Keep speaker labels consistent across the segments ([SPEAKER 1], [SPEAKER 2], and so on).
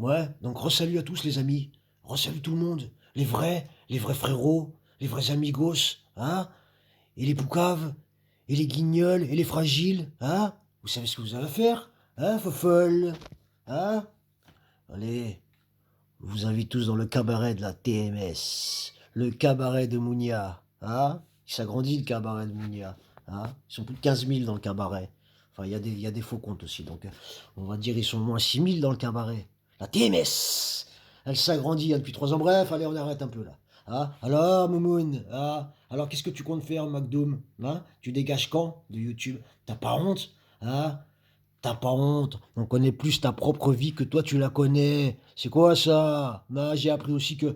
[SPEAKER 1] Ouais, donc resalut à tous les amis. Resalut tout le monde. Les vrais frérots, les vrais amigos, hein? Et les poucaves, et les guignols, et les fragiles, hein? Vous savez ce que vous avez à faire? Hein, fofolle? Hein? Allez, je vous invite tous dans le cabaret de la TMS. Le cabaret de Mounia, hein? Il s'agrandit le cabaret de Mounia, hein? Ils sont plus de 15 000 dans le cabaret. Enfin, il y a des faux comptes aussi, donc on va dire ils sont au moins 6 000 dans le cabaret. La TMS, elle s'agrandit hein, depuis 3 ans. Bref, allez, on arrête un peu là. Hein? Alors, Moumoun, hein? Alors qu'est-ce que tu comptes faire, McDoom? Hein? Tu dégages quand de YouTube? T'as pas honte? Hein? T'as pas honte? On connaît plus ta propre vie que toi tu la connais. C'est quoi ça? Bah, j'ai appris aussi que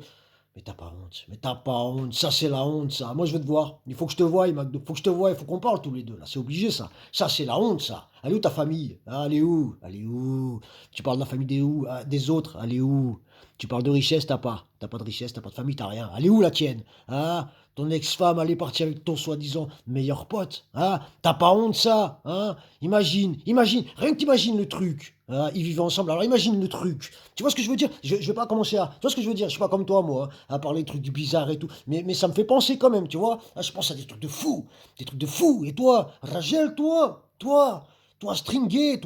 [SPEAKER 1] mais t'as pas honte, mais t'as pas honte, ça c'est la honte ça. Moi je veux te voir, il faut que je te voie, McDo, faut que je te voie, il faut qu'on parle tous les deux là, c'est obligé ça. Ça c'est la honte ça. Elle est où ta famille? Ah, elle est où? Elle est où? Tu parles de la famille des où? Ah, des autres, elle est où? Tu parles de richesse, t'as pas. T'as pas de richesse, t'as pas de famille, t'as rien. Elle est où la tienne? Ah, ton ex-femme, elle est partie avec ton soi-disant meilleur pote. Ah, t'as pas honte ça? Hein? Imagine, rien que t'imagines le truc. Ah, ils vivaient ensemble, alors imagine le truc. Tu vois ce que je veux dire? Je vais pas commencer à. Tu vois ce que je veux dire? Je suis pas comme toi, moi, hein, à parler de trucs bizarres et tout. Mais ça me fait penser quand même, tu vois? Ah, je pense à des trucs de fou. Des trucs de fou. Et toi, Rachel, toi, stringé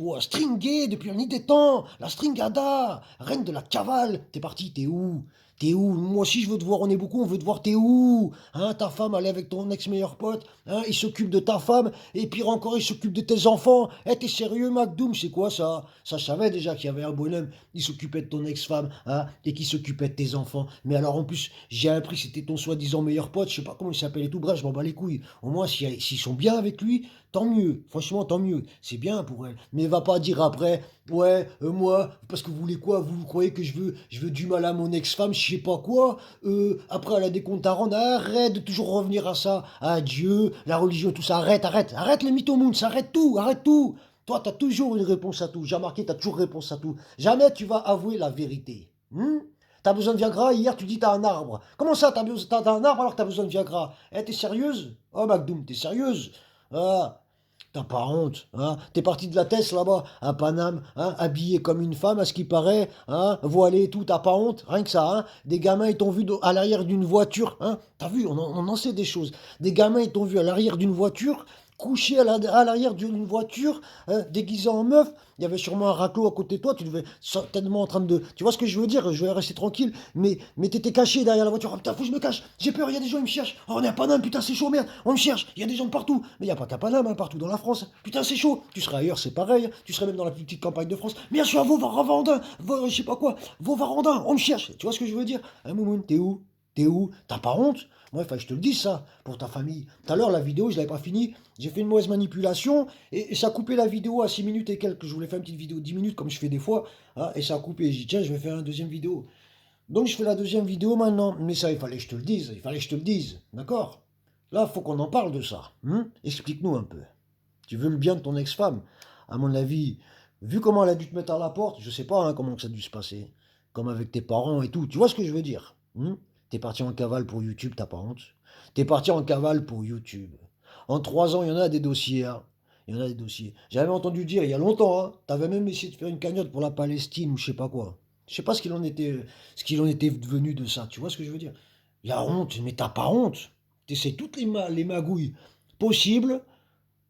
[SPEAKER 1] depuis la nuit des temps, la stringada, reine de la cavale. T'es parti, t'es où? T'es où? Moi aussi je veux te voir, on est beaucoup, on veut te voir, t'es où? Hein, ta femme, elle est avec ton ex-meilleur pote, hein, il s'occupe de ta femme, et pire encore, il s'occupe de tes enfants. Eh, t'es sérieux, McDoom, c'est quoi ça? Ça, je savais déjà qu'il y avait un bonhomme, il s'occupait de ton ex-femme, hein, et qui s'occupait de tes enfants. Mais alors en plus, j'ai appris que c'était ton soi-disant meilleur pote, je sais pas comment il s'appelle et tout, bref, je m'en bats les couilles. Au moins, s'ils sont bien avec lui, tant mieux, franchement, tant mieux. C'est bien pour elle. Mais va pas dire après, ouais, moi, parce que vous voulez quoi? Vous croyez que je veux du mal à mon ex-femme, je sais pas quoi? Après, elle a des comptes à rendre. Arrête de toujours revenir à ça. À Dieu, la religion, tout ça. Arrête les mythomounes, ça arrête tout, arrête tout. Toi, t'as toujours une réponse à tout. J'ai remarqué, t'as toujours réponse à tout. Jamais tu vas avouer la vérité. T'as besoin de Viagra, hier tu dis t'as un arbre. Comment ça, t'as un arbre alors que t'as besoin de Viagra? Eh, t'es sérieuse? Oh, McDoom, t'es sérieuse? Ah, t'as pas honte, hein? T'es parti de la Thèse là-bas, à Paname, hein? Habillé comme une femme, à ce qui paraît, hein? Voilé et tout, t'as pas honte? Rien que ça, hein? Des gamins, ils t'ont vu à l'arrière d'une voiture, hein? T'as vu, on en sait des choses. Des gamins, ils t'ont vu à l'arrière d'une voiture, couché à l'arrière d'une voiture, hein, déguisé en meuf. Il y avait sûrement un raclos à côté de toi, tu devais certainement en train de. Tu vois ce que je veux dire? Je vais rester tranquille, mais t'étais caché derrière la voiture. Oh putain, faut que je me cache, j'ai peur, il y a des gens, ils me cherchent. Oh, on est à Paname, putain, c'est chaud, merde, on me cherche, il y a des gens de partout. Mais il n'y a pas qu'à Paname, hein, partout dans la France. Putain, c'est chaud. Tu serais ailleurs, c'est pareil. Hein. Tu serais même dans la plus petite campagne de France. Bien sûr, Vauvardin, je sais pas quoi, Vauvardin, on me cherche. Tu vois ce que je veux dire? Hein, Moumoun, t'es où? T'es où? T'as pas honte? Moi, il fallait que je te le dise, ça, pour ta famille. Tout à l'heure, la vidéo, je l'avais pas finie. J'ai fait une mauvaise manipulation et ça a coupé la vidéo à 6 minutes et quelques. Je voulais faire une petite vidéo de 10 minutes, comme je fais des fois. Hein, et ça a coupé. J'ai dit, tiens, je vais faire une deuxième vidéo. Donc, je fais la deuxième vidéo maintenant. Mais ça, il fallait que je te le dise. Il fallait que je te le dise. D'accord? Là, faut qu'on en parle de ça. Explique-nous un peu. Tu veux le bien de ton ex-femme. À mon avis, vu comment elle a dû te mettre à la porte, je sais pas hein, comment que ça a dû se passer. Comme avec tes parents et tout. Tu vois ce que je veux dire? T'es parti en cavale pour YouTube, t'as pas honte? T'es parti en cavale pour YouTube. En 3 ans, il y en a des dossiers. Hein. Il y en a des dossiers. J'avais entendu dire il y a longtemps, hein, t'avais même essayé de faire une cagnotte pour la Palestine ou je sais pas quoi. Je sais pas ce qu'il en était devenu de ça. Tu vois ce que je veux dire? La honte, mais t'as pas honte. T'essaies toutes les magouilles possibles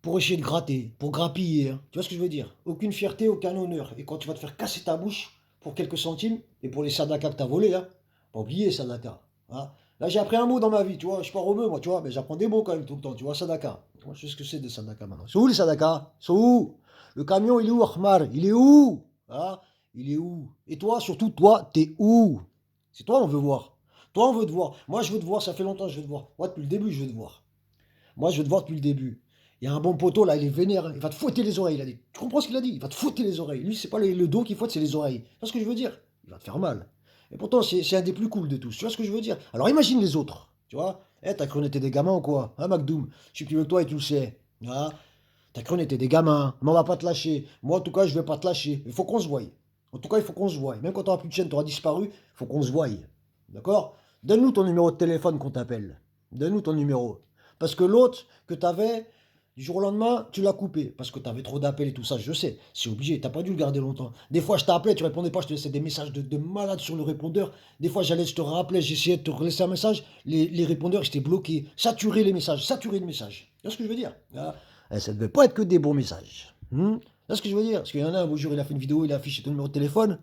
[SPEAKER 1] pour essayer de gratter, pour grappiller. Hein. Tu vois ce que je veux dire? Aucune fierté, aucun honneur. Et quand tu vas te faire casser ta bouche pour quelques centimes, et pour les sadakas que tu as volés, hein, pas oublier sadaka. Hein. Là, j'ai appris un mot dans ma vie, tu vois. Je suis pas rebeu, moi, tu vois, mais j'apprends des mots quand même tout le temps, tu vois, sadaka. Moi, je sais ce que c'est des sadakas maintenant. C'est où les sadakas? C'est où? Le camion, il est où, Ahmar? Il est où? Hein. Il est où? Et toi, surtout, toi, t'es où? C'est toi, on veut voir. Toi, on veut te voir. Moi, je veux te voir, ça fait longtemps que je veux te voir. Moi, depuis le début, je veux te voir. Moi, je veux te voir depuis le début. Il y a un bon poteau là, il est vénère. Hein. Il va te fouetter les oreilles, il a dit. Tu comprends ce qu'il a dit? Il va te fouetter les oreilles. Lui, c'est pas le dos qui fouette, c'est les oreilles. Tu vois ce que je veux dire? Il va te faire mal. Et pourtant, c'est un des plus cool de tous. Tu vois ce que je veux dire? Alors imagine les autres. Tu vois? Eh, t'as cru qu'on était des gamins ou quoi? Hein, McDoom? Je suis plus vieux que toi et tu le sais. Hein. T'as cru qu'on était des gamins. Mais on va pas te lâcher. Moi, en tout cas, je vais pas te lâcher. Il faut qu'on se voie. En tout cas, il faut qu'on se voie. Même quand t'auras plus de chaîne, t'auras disparu, il faut qu'on se voie. D'accord? Donne-nous ton numéro de téléphone qu'on t'appelle. Donne-nous ton numéro. Parce que l'autre que t'avais, Du jour au lendemain, tu l'as coupé parce que tu avais trop d'appels et tout ça, je sais. C'est obligé, t'as pas dû le garder longtemps. Des fois, je t'appelais, tu répondais pas, je te laissais des messages de malade sur le répondeur. Des fois, je te rappelais, j'essayais de te laisser un message. Les répondeurs, j'étais bloqué. Saturé les messages, saturé de messages. Tu vois ce que je veux dire? Ah, ça devait pas être que des bons messages. Tu vois ce que je veux dire? Parce qu'il y en a un beau jour, il a fait une vidéo, il a affiché ton numéro de téléphone.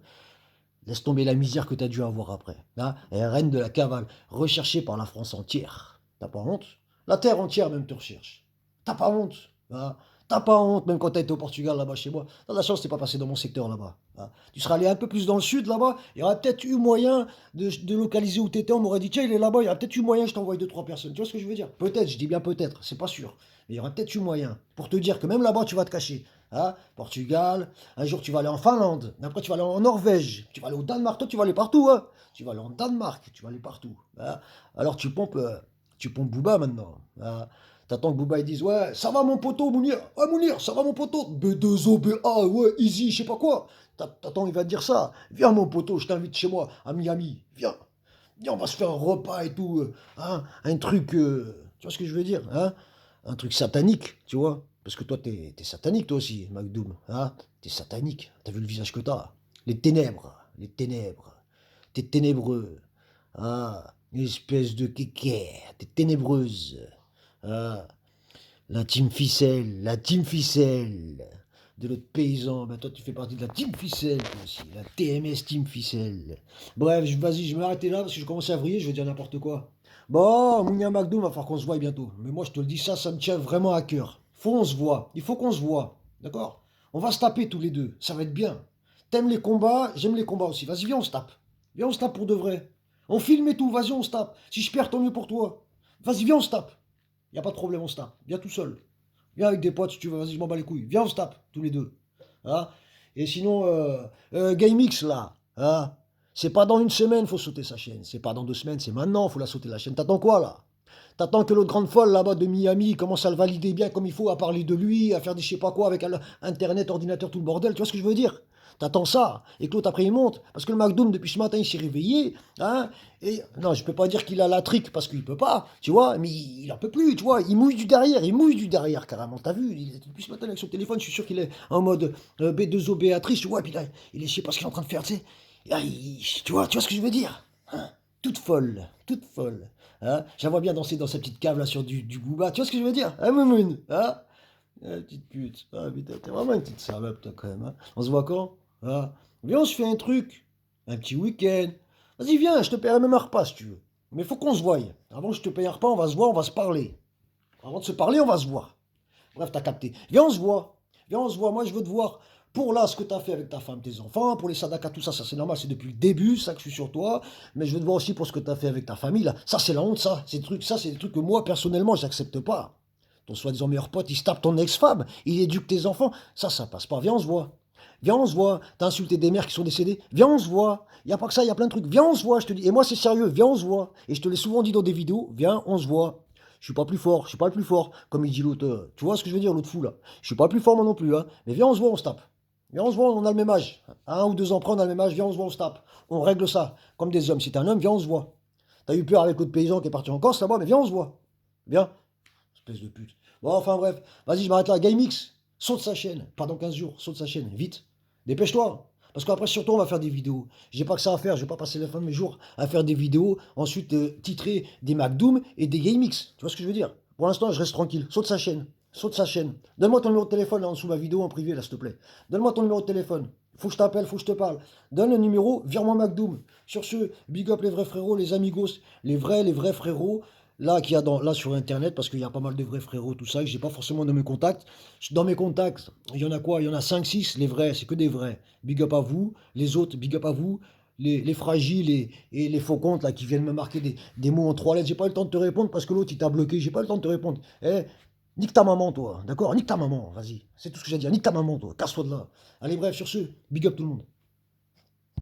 [SPEAKER 1] Laisse tomber la misère que tu as dû avoir après. Hein, et reine de la cavale, recherchée par la France entière. T'as pas honte? La terre entière même te recherche. T'as pas honte? Hein. T'as pas honte, même quand t'as été au Portugal là-bas chez moi. T'as de la chance, t'es pas passé dans mon secteur là-bas. Hein. Tu serais allé un peu plus dans le sud là-bas, il y aurait peut-être eu moyen de localiser où t'étais. On m'aurait dit, tiens, il est là-bas, il y aurait peut-être eu moyen, je t'envoie deux, trois personnes. Tu vois ce que je veux dire? Peut-être, je dis bien peut-être, c'est pas sûr. Mais il y aurait peut-être eu moyen pour te dire que même là-bas, tu vas te cacher. Hein. Portugal, un jour tu vas aller en Finlande, après tu vas aller en Norvège, tu vas aller au Danemark, toi tu vas aller partout. Hein. Tu vas aller en Danemark, tu vas aller partout. Hein. Alors tu pompes Booba maintenant. Hein. T'attends que Booba il dise ouais, ça va mon poteau Mounir, ouais Mounir, ça va mon poteau, B2O, BA, ouais, easy, je sais pas quoi. T'attends, il va te dire ça. Viens mon poteau, je t'invite chez moi, à Miami, viens. Viens, on va se faire un repas et tout. Hein, un truc, tu vois ce que je veux dire, hein? Un truc satanique, tu vois. Parce que toi, t'es satanique toi aussi, McDoom. Hein? T'es satanique, t'as vu le visage que t'as. Les ténèbres, les ténèbres. T'es ténébreux. Ah, une espèce de kéké. T'es ténébreuse. Ah, la team ficelle de l'autre paysan. Ben toi, tu fais partie de la team ficelle, toi aussi. La TMS team ficelle. Bref, vas-y, je vais m'arrêter là parce que je commence à vriller, je vais dire n'importe quoi. Bon, Mounia McDo, va falloir qu'on se voie bientôt. Mais moi, je te le dis, ça me tient vraiment à cœur. Faut on se voit. Il faut qu'on se voit. D'accord? On va se taper tous les deux. Ça va être bien. T'aimes les combats, j'aime les combats aussi. Vas-y, viens, on se tape. Viens, on se tape pour de vrai. On filme et tout, vas-y, on se tape. Si je perds, tant mieux pour toi. Vas-y, viens, on se tape. Y a pas de problème, on se tape. Viens tout seul. Viens avec des potes si tu veux, vas-y, je m'en bats les couilles. Viens, on se tape, tous les deux. Hein. Et sinon, GameX, là, hein, c'est pas dans une semaine, faut sauter sa chaîne. C'est pas dans 2 semaines, c'est maintenant, faut la sauter la chaîne. T'attends quoi, là? T'attends que l'autre grande folle, là-bas, de Miami, commence à le valider bien comme il faut, à parler de lui, à faire des je sais pas quoi, avec Internet, ordinateur, tout le bordel. Tu vois ce que je veux dire? T'attends ça, et que l'autre après il monte. Parce que le McDoom, depuis ce matin, il s'est réveillé. Hein, et non, je peux pas dire qu'il a la trique parce qu'il peut pas, tu vois, mais il en peut plus, tu vois. Il mouille du derrière carrément. T'as vu, depuis ce matin avec son téléphone, je suis sûr qu'il est en mode B2O Béatrice, tu vois, et puis là, je sais pas ce qu'il est en train de faire, tu sais. Là, tu vois ce que je veux dire? Hein, toute folle, toute folle. Hein, je la vois bien danser dans sa petite cave là sur du Booba, tu vois ce que je veux dire? Hein, Moumoun? Hein? Ah, petite pute. Ah, putain, t'es vraiment une petite salope, toi, quand même. Hein. On se voit quand? Ah. Viens, on se fait un truc. Un petit week-end. Vas-y, viens, je te paierai même un repas si tu veux. Mais faut qu'on se voie. Avant que je te paye un repas, on va se voir, on va se parler. Avant de se parler, on va se voir. Bref, t'as capté. Viens, on se voit. Viens, on se voit. Moi, je veux te voir pour là, ce que t'as fait avec ta femme, tes enfants, pour les sadakas, tout ça, ça c'est normal, c'est depuis le début, ça que je suis sur toi. Mais je veux te voir aussi pour ce que t'as fait avec ta famille, là. Ça, c'est la honte, ça. Ça, c'est des trucs que moi, personnellement, j'accepte pas. Ton soi-disant meilleur pote, il se tape ton ex-femme, il éduque tes enfants. Ça passe pas. Viens, on se voit. Viens, on se voit. T'as insulté des mères qui sont décédées. Viens, on se voit. Il n'y a pas que ça, il y a plein de trucs. Viens, on se voit, je te dis. Et moi, c'est sérieux. Viens, on se voit. Et je te l'ai souvent dit dans des vidéos. Viens, on se voit. Je suis pas plus fort. Je suis pas le plus fort. Comme il dit l'autre. Tu vois ce que je veux dire, l'autre fou, là. Je suis pas le plus fort, moi non plus. Hein. Mais viens, on se voit, on se tape. Viens, on se voit, on a le même âge. 1 ou 2 ans près, on a le même âge. Viens, on se voit, on se tape. On règle ça. Comme des hommes. Si t'es un homme, viens, on se voit. T'as eu peur avec l'autre paysan qui est parti en Corse là-bas, mais viens, on se voit. Viens. Espèce de pute. Bon, enfin bref, vas-y, je m'arrête là. GameX, saute sa chaîne. Pardon, 15 jours, saute sa chaîne. Vite. Dépêche-toi. Parce qu'après, surtout, on va faire des vidéos. J'ai pas que ça à faire. Je vais pas passer la fin de mes jours à faire des vidéos. Ensuite, titrer des McDoom et des GameX. Tu vois ce que je veux dire? Pour l'instant, je reste tranquille. Saute sa chaîne. Saute sa chaîne. Donne-moi ton numéro de téléphone là en dessous de ma vidéo en privé, là, s'il te plaît. Donne-moi ton numéro de téléphone. Faut que je t'appelle, faut que je te parle. Donne le numéro, vire-moi McDoom. Sur ce, big up les vrais frérots, les amigos, les vrais frérots. Là, qu'il y a là sur Internet, parce qu'il y a pas mal de vrais frérots, tout ça, que j'ai pas forcément dans mes contacts. Dans mes contacts, il y en a quoi? Il y en a 5, 6, les vrais, c'est que des vrais. Big up à vous. Les autres, big up à vous. Les fragiles et les faux comptes là, qui viennent me marquer des mots en 3 lettres. J'ai pas eu le temps de te répondre parce que l'autre il t'a bloqué. J'ai pas eu le temps de te répondre. Eh, nique ta maman, toi. D'accord? Nique ta maman, vas-y. C'est tout ce que j'ai à dire. Nique ta maman, toi. Casse-toi de là. Allez, bref, sur ce, big up tout le monde.